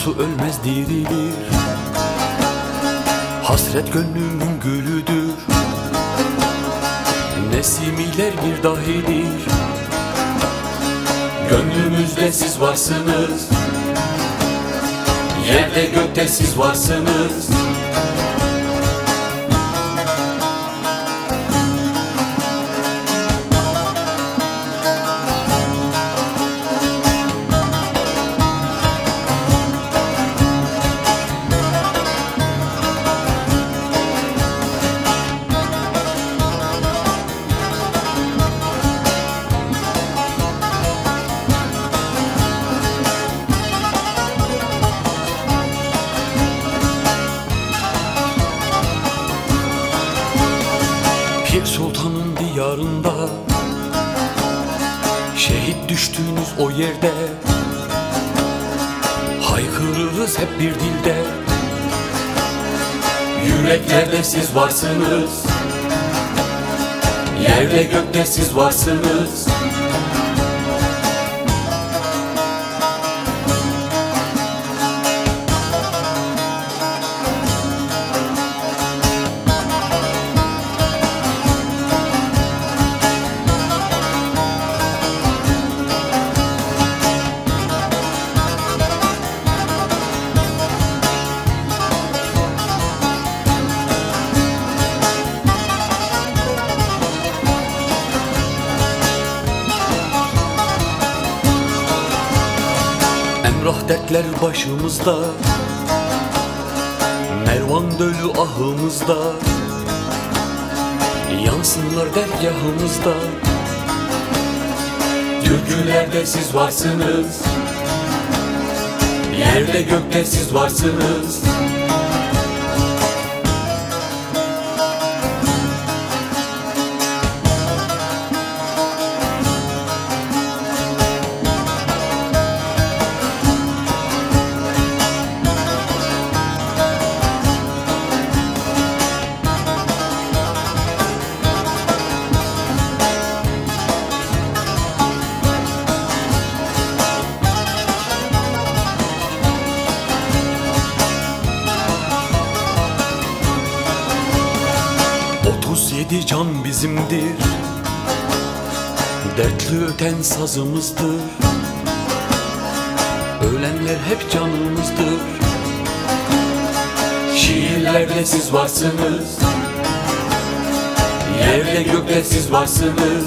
arzu ölmez dirilir, hasret gönlümün gülüdür. Nesimiler bir dahidir, gönlümüzde siz varsınız, yerde gökte siz varsınız. Pir Sultan'ın diyarında, şehit düştüğünüz o yerde, haykırırız hep bir dilde. Yüreklerde siz varsınız, yerde gökte siz varsınız. Emrah dertler başımızda, Mervan dölü ahımızda, yansınlar dergahımızda. Türkülerde siz varsınız, yerde gökte siz varsınız. Yedi can bizimdir, dertli öten sazımızdır. Ölenler hep canımızdır, şiirlerde siz varsınız, yerde gökte siz varsınız.